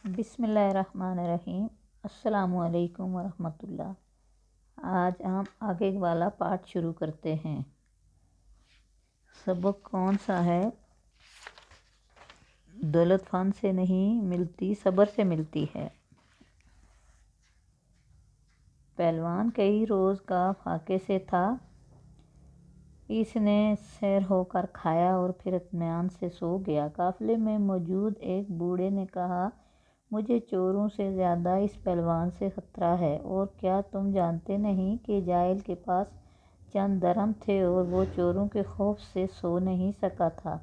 بسم اللہ الرحمن الرحیم۔ السلام علیکم ورحمۃ اللہ۔ آج ہم آگے والا پارٹ شروع کرتے ہیں۔ سبق کون سا ہے؟ دولت فن سے نہیں ملتی، صبر سے ملتی ہے۔ پہلوان کئی روز کا فاقے سے تھا۔ اس نے سیر ہو کر کھایا اور پھر اطمینان سے سو گیا۔ قافلے میں موجود ایک بوڑھے نے کہا، مجھے چوروں سے زیادہ اس پہلوان سے خطرہ ہے، اور کیا تم جانتے نہیں کہ جاہل کے پاس چند درہم تھے اور وہ چوروں کے خوف سے سو نہیں سکا تھا،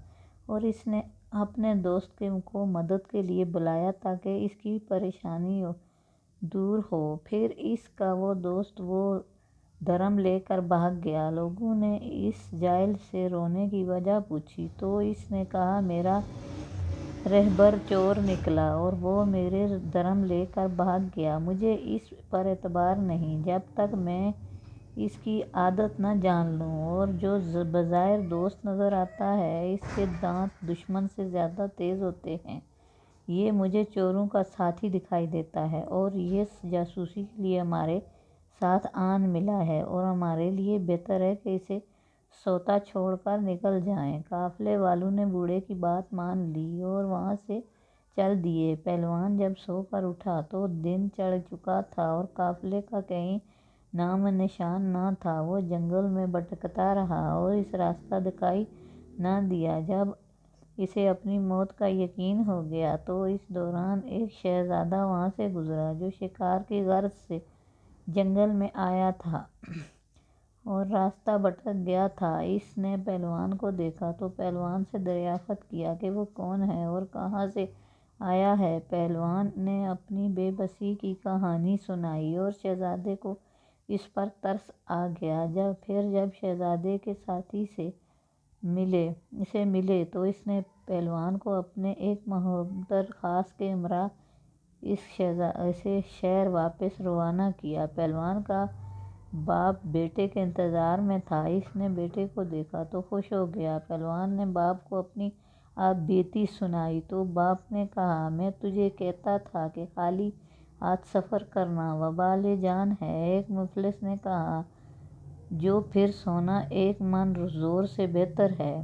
اور اس نے اپنے دوست کو مدد کے لیے بلایا تاکہ اس کی پریشانی دور ہو۔ پھر اس کا وہ دوست وہ درہم لے کر بھاگ گیا۔ لوگوں نے اس جاہل سے رونے کی وجہ پوچھی تو اس نے کہا، میرا رہبر چور نکلا اور وہ میرے درہم لے کر بھاگ گیا۔ مجھے اس پر اعتبار نہیں جب تک میں اس کی عادت نہ جان لوں، اور جو بظاہر دوست نظر آتا ہے اس کے دانت دشمن سے زیادہ تیز ہوتے ہیں۔ یہ مجھے چوروں کا ساتھی دکھائی دیتا ہے، اور یہ جاسوسی کے لیے ہمارے ساتھ آن ملا ہے، اور ہمارے لیے بہتر ہے کہ اسے سوتا چھوڑ کر نکل جائیں۔ قافلے والوں نے بوڑھے کی بات مان لی اور وہاں سے چل دیے۔ پہلوان جب سو کر اٹھا تو دن چڑھ چکا تھا اور قافلے کا کہیں نام نشان نہ تھا۔ وہ جنگل میں بھٹکتا رہا اور اسے راستہ دکھائی نہ دیا۔ جب اسے اپنی موت کا یقین ہو گیا تو اس دوران ایک شہزادہ وہاں سے گزرا جو شکار کی غرض سے جنگل میں آیا تھا اور راستہ بھٹک گیا تھا۔ اس نے پہلوان کو دیکھا تو پہلوان سے دریافت کیا کہ وہ کون ہے اور کہاں سے آیا ہے۔ پہلوان نے اپنی بے بسی کی کہانی سنائی اور شہزادے کو اس پر ترس آ گیا۔ پھر جب شہزادے کے ساتھی سے ملے تو اس نے پہلوان کو اپنے ایک مہمتر خاص کے ہمراہ اسے شہر واپس روانہ کیا۔ پہلوان کا باپ بیٹے کے انتظار میں تھا۔ اس نے بیٹے کو دیکھا تو خوش ہو گیا۔ پہلوان نے باپ کو اپنی آپ بیتی سنائی تو باپ نے کہا، میں تجھے کہتا تھا کہ خالی ہاتھ سفر کرنا وبال جان ہے۔ ایک مفلس نے کہا، جو پھر سونا ایک من زور سے بہتر ہے۔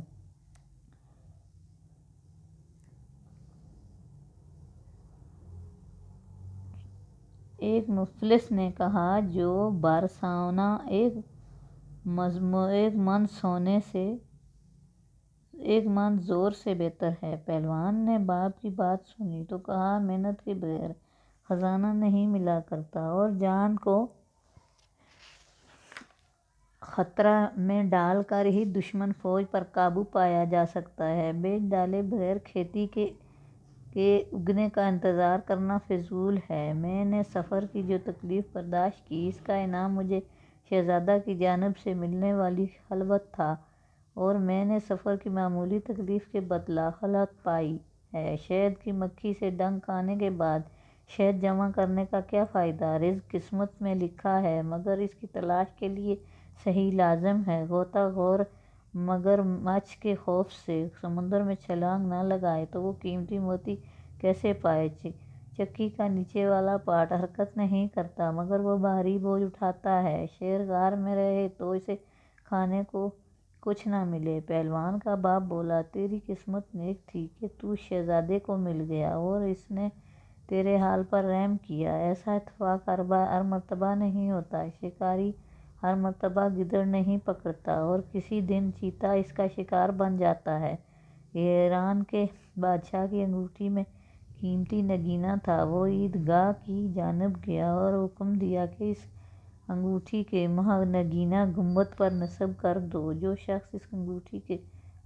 ایک مفلس نے کہا، جو بارسونا ایک من زور سے بہتر ہے۔ پہلوان نے باپ کی بات سنی تو کہا، محنت کے بغیر خزانہ نہیں ملا کرتا، اور جان کو خطرہ میں ڈال کر ہی دشمن فوج پر قابو پایا جا سکتا ہے۔ بیج ڈالے بغیر کھیتی کے اگنے کا انتظار کرنا فضول ہے۔ میں نے سفر کی جو تکلیف برداشت کی، اس کا انعام مجھے شہزادہ کی جانب سے ملنے والی خلعت تھا، اور میں نے سفر کی معمولی تکلیف کے بدلہ خلعت پائی ہے۔ شہد کی مکھی سے ڈنک کھانے کے بعد شہد جمع کرنے کا کیا فائدہ؟ رزق قسمت میں لکھا ہے، مگر اس کی تلاش کے لیے سعی لازم ہے۔ غوطہ خور مگرمچھ کے خوف سے سمندر میں چھلانگ نہ لگائے تو وہ قیمتی موتی کیسے پائے؟ چکی کا نیچے والا پارٹ حرکت نہیں کرتا، مگر وہ بھاری بوجھ اٹھاتا ہے۔ شیر غار میں رہے تو اسے کھانے کو کچھ نہ ملے۔ پہلوان کا باپ بولا، تیری قسمت نیک تھی کہ تو شہزادے کو مل گیا اور اس نے تیرے حال پر رحم کیا۔ ایسا اتفاق ہر مرتبہ نہیں ہوتا۔ شکاری ہر مرتبہ گدڑ نہیں پکڑتا، اور کسی دن چیتا اس کا شکار بن جاتا ہے۔ ایران کے بادشاہ کی انگوٹھی میں قیمتی نگینہ تھا۔ وہ عیدگاہ کی جانب گیا اور حکم دیا کہ اس انگوٹھی کے نگینہ گنبد پر نصب کر دو۔ جو شخص اس انگوٹھی کے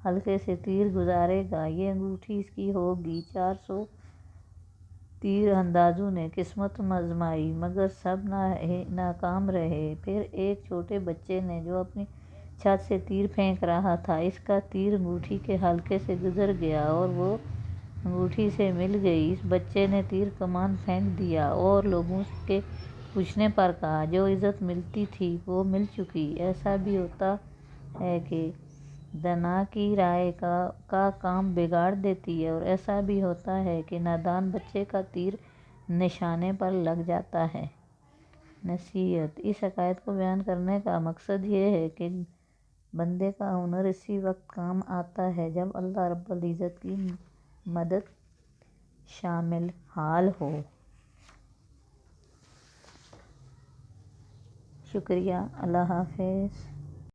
حلقے سے تیر گزارے گا، یہ انگوٹھی اس کی ہوگی۔ 400 تیر اندازوں نے قسمت آزمائی، مگر سب ناکام رہے۔ پھر ایک چھوٹے بچے نے، جو اپنی چھت سے تیر پھینک رہا تھا، اس کا تیر انگوٹھی کے حلقے سے گزر گیا اور وہ انگوٹھی سے مل گئی۔ اس بچے نے تیر کمان پھینک دیا اور لوگوں کے پوچھنے پر کہا، جو عزت ملتی تھی وہ مل چکی۔ ایسا بھی ہوتا ہے کہ دنا کی رائے کا کام بگاڑ دیتی ہے، اور ایسا بھی ہوتا ہے کہ نادان بچے کا تیر نشانے پر لگ جاتا ہے۔ نصیحت: اس حقیقت کو بیان کرنے کا مقصد یہ ہے کہ بندے کا ہنر اسی وقت کام آتا ہے جب اللہ رب العزت کی مدد شامل حال ہو۔ شکریہ، اللہ حافظ۔